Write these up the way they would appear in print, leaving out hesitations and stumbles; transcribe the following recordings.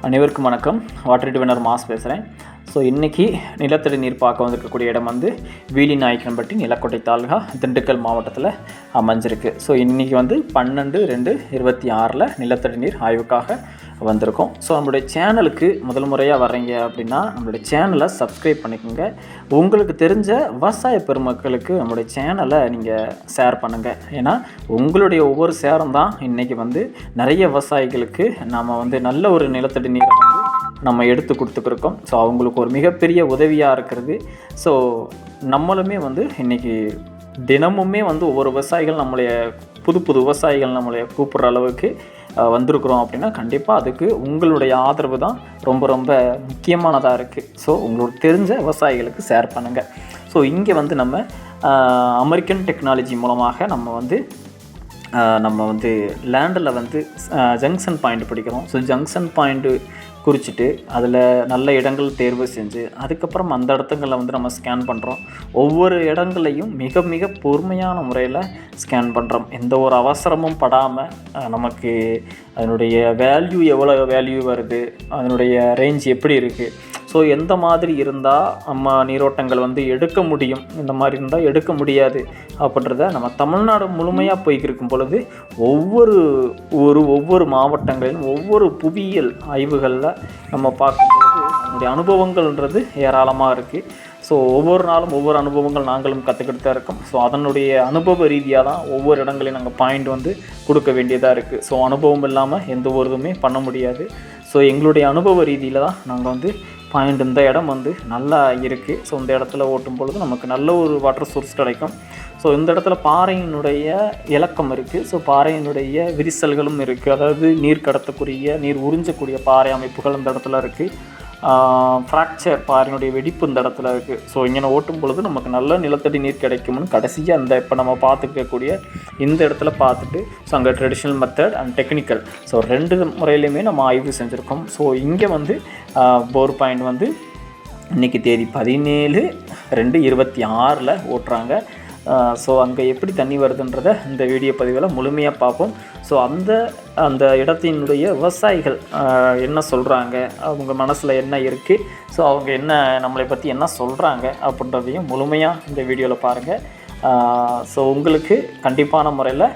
அனைவருக்கும் வணக்கம். Water டிவனர் mass பேசுகிறேன். ஸோ இன்றைக்கி நிலத்தடி நீர் பார்க்க வந்திருக்கக்கூடிய இடம் வந்து வீலிநாயக்கன்பட்டி, நிலக்கோட்டை தாலுகா, திண்டுக்கல் மாவட்டத்தில் அமைஞ்சிருக்கு. ஸோ இன்றைக்கி வந்து 12/2/26 நிலத்தடி நீர் ஆய்வுக்காக வந்திருக்கோம். ஸோ நம்மளுடைய சேனலுக்கு முதல் முறையாக வர்றீங்க அப்படின்னா நம்மளுடைய சேனலை சப்ஸ்கிரைப் பண்ணிக்கோங்க. உங்களுக்கு தெரிஞ்ச விவசாய பெருமக்களுக்கு நம்மளுடைய சேனலை நீங்கள் ஷேர் பண்ணுங்கள். ஏன்னா உங்களுடைய ஒவ்வொரு ஷேரும் தான் இன்றைக்கி வந்து நிறைய விவசாயிகளுக்கு நம்ம வந்து நல்ல ஒரு நிலத்தடி நீரை வந்து நம்ம எடுத்து கொடுத்துக்கிருக்கோம். ஸோ அவங்களுக்கு ஒரு மிகப்பெரிய உதவியாக இருக்கிறது. ஸோ நம்மளுமே வந்து இன்றைக்கி தினமுமே வந்து ஒவ்வொரு விவசாயிகள் நம்மளைய புது விவசாயிகள் நம்மளைய கூப்பிட்ற அளவுக்கு வந்திருக்கிறோம் அப்படின்னா கண்டிப்பாக அதுக்கு உங்களுடைய ஆதரவு தான் ரொம்ப ரொம்ப முக்கியமானதாக இருக்குது. ஸோ உங்களுக்கு தெரிஞ்ச விவசாயிகளுக்கு ஷேர் பண்ணுங்கள். ஸோ இங்கே வந்து நம்ம அமெரிக்கன் டெக்னாலஜி மூலமாக நம்ம வந்து லேண்டில் வந்து ஜங்ஷன் பாயிண்ட் பிடிக்கிறோம். ஸோ ஜங்ஷன் பாயிண்ட்டு குறிச்சிட்டு அதில் நல்ல இடங்கள் தேர்வு செஞ்சு அதுக்கப்புறம் அந்த இடத்துங்களில் வந்து நம்ம ஸ்கேன் பண்ணுறோம். ஒவ்வொரு இடங்களையும் மிக மிக பொறுமையான முறையில் ஸ்கேன் பண்ணுறோம். எந்த ஒரு அவசரமும் படாமல் நமக்கு அதனுடைய எவ்வளோ வேல்யூ வருது, அதனுடைய ரேஞ்ச் எப்படி இருக்குது, ஸோ எந்த மாதிரி இருந்தால் நம்ம நீரோட்டங்கள் வந்து எடுக்க முடியும், இந்த மாதிரி இருந்தால் எடுக்க முடியாது அப்படின்றத நம்ம தமிழ்நாடு முழுமையாக போய்க்கிருக்கும் பொழுது ஒவ்வொரு மாவட்டங்களிலும் ஒவ்வொரு புவியியல் ஆய்வுகளில் நம்ம பார்க்கும்பொழுது நம்முடைய அனுபவங்கள்ன்றது ஏராளமாக இருக்குது. ஸோ ஒவ்வொரு நாளும் ஒவ்வொரு அனுபவங்கள் நாங்களும் கற்றுக்கிட்டு தான் இருக்கோம். ஸோ அதனுடைய அனுபவ ரீதியாக தான் ஒவ்வொரு இடங்களையும் நாங்கள் பாயிண்ட் வந்து கொடுக்க வேண்டியதாக இருக்குது. ஸோ அனுபவம் இல்லாமல் எந்த ஒரு இதுவுமே பண்ண முடியாது. ஸோ எங்களுடைய அனுபவ ரீதியில் தான் நாங்கள் வந்து பாயிண்ட் இந்த இடம் வந்து நல்லா இருக்குது. ஸோ இந்த இடத்துல ஓட்டும் பொழுது நமக்கு நல்ல ஒரு வாட்டர் சோர்ஸ் கிடைக்கும். ஸோ இந்த இடத்துல பாறையினுடைய இலக்கம் இருக்குது. ஸோ பாறையினுடைய விரிசல்களும் இருக்குது. அதாவது நீர் கடத்தக்கூடிய நீர் உறிஞ்சக்கூடிய பாறை அமைப்புகள் இந்த இடத்துல இருக்குது. ஃப்ராக்சர் பாறையினுடைய வெடிப்பு இந்த இடத்துல இருக்குது. ஸோ இங்கே ஓட்டும் பொழுது நமக்கு நல்ல நிலத்தடி நீர் கிடைக்கும்னு கடைசியாக இப்போ நம்ம பார்த்துக்கக்கூடிய இந்த இடத்துல பார்த்துட்டு ஸோ அங்கே traditional method and technical so 2 முறையிலையுமே நம்ம ஆய்வு செஞ்சுருக்கோம். ஸோ இங்கே வந்து போர் பாயிண்ட் வந்து இன்றைக்கி தேதி 17/2/26 ஓட்டுறாங்க. ஸோ அங்கே எப்படி தண்ணி வருதுன்றதை இந்த வீடியோ பதிவில் முழுமையாக பார்ப்போம். ஸோ அந்த இடத்தினுடைய விவசாயிகள் என்ன சொல்கிறாங்க, அவங்க மனசில் என்ன இருக்குது, ஸோ அவங்க என்ன நம்மளை பற்றி என்ன சொல்கிறாங்க அப்படின்றதையும் முழுமையாக இந்த வீடியோவில் பாருங்கள். ஸோ உங்களுக்கு கண்டிப்பான முறையில்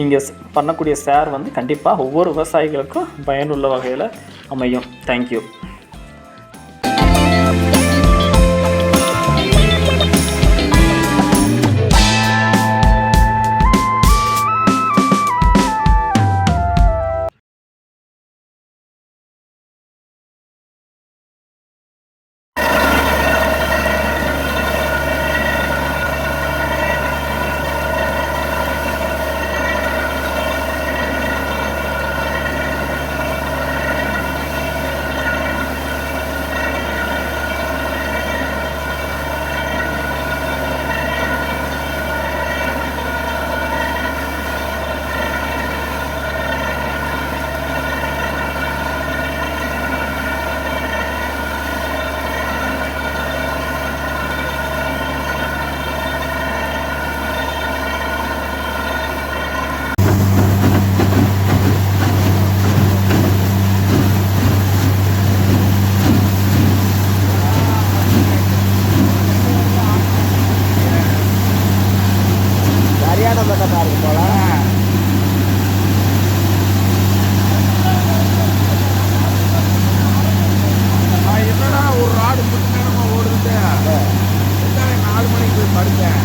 நீங்கள் பண்ணக்கூடிய ஷேர் வந்து கண்டிப்பாக ஒவ்வொரு விவசாயிகளுக்கும் பயனுள்ள வகையில் அமையும். தேங்க்யூ. என்னடா ஒரு ராடு முன்னேறமா ஓடுது, 4 மணிக்கு போய் படுத்தேன்.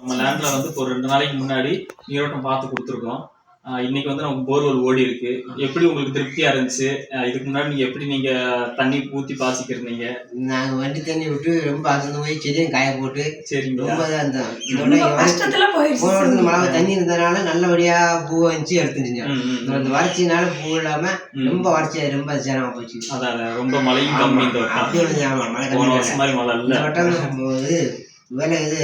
நம்ம லேண்டில் வந்து ஒரு 2 நாளைக்கு முன்னாடி நீரோட்டம் பார்த்து கொடுத்துருக்கோம். இன்னைக்கு வந்து நமக்கு போர்வெல் ஓடி இருக்கு. எப்படி உங்களுக்கு திருப்தியா இருந்துச்சு? இதுக்கு முன்னாடி எப்படி தண்ணி ஊத்தி பாய்ச்சிக்கிறீங்க? நாங்க வண்டி தண்ணி விட்டு ரொம்ப அசந்து போய் செடியும் காய போட்டு சரிங்க ரொம்ப தான் இருந்தோம். மழை தண்ணி இருந்ததுனால நல்லபடியா பூ வந்துச்சு எடுத்துருங்க. இந்த வறட்சினால பூ இல்லாம ரொம்ப வறட்சி ரொம்ப சேரமா போச்சு. அதான் ரொம்ப மழையும் கம்மி இந்த வட்டம். அப்படி மழை கம்மி மழை இல்ல வட்டம் வேலை இது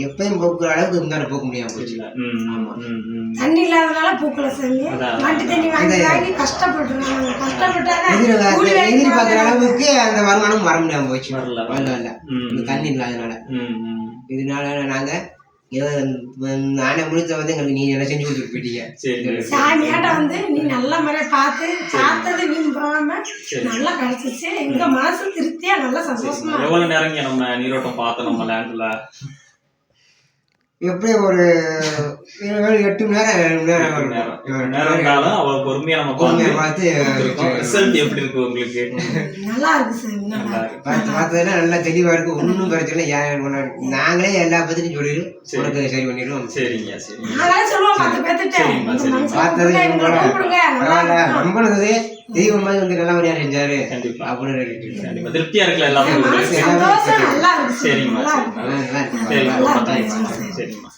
எப்பயும் போக்குற அளவுக்கு இருந்தாலும் போக்க முடியாம போச்சு. தண்ணி இல்லாதனால பூக்களை செஞ்சு மாட்டு தண்ணி வாங்கி கஷ்டப்பட்டுருக்காங்க. கஷ்டப்பட்டாங்க எதிர்பார்க்குற அளவுக்கு அந்த வருமானம் வர முடியாம போச்சு. வரல. இந்த தண்ணி இல்லாதனால. இதனால நாங்க நானே முடித்த வந்து எங்களுக்கு நீ எல்லாம் செஞ்சு கொடுத்துட்டு போயிட்டீங்க. சாமியாட்ட வந்து நீ நல்ல முறையை பார்த்து பார்த்தது நீ போகாம நல்லா கிடைச்சிச்சு. எங்க மனசு திருப்தியா நல்லா சந்தோஷமா. எவ்வளவு நேரம் நம்ம நீரோட்டம் பார்த்தோம் நம்ம லேண்ட்ல? எப்படி ஒரு 7-8 மணி நேரம் நேரம் அவ்வளவு பொறுமையா நம்ம பார்த்து ரிசல்ட் எப்படி இருக்கு உங்களுக்கு? நல்லா இருக்கு சார். பார்த்ததுன்னா நல்லா தெளிவா இருக்கு. ஒன்றும் பிரச்சனை. நாங்களே எல்லா பத்தியும் சொல்லிடும் உனக்கு சரி பண்ணிடுவோம். சரிங்க சரிங்க. நம்பனது தெய்வம் மாதிரி வந்து நல்ல மாதிரியா செஞ்சாரு. கண்டிப்பா அப்படின்னு திருப்தியா இருக்குல்ல எல்லாமே. சந்தோஷம் நல்லா இருக்கு. சரிம்மா சரிம்மா சரிம்மா சரிம்மா.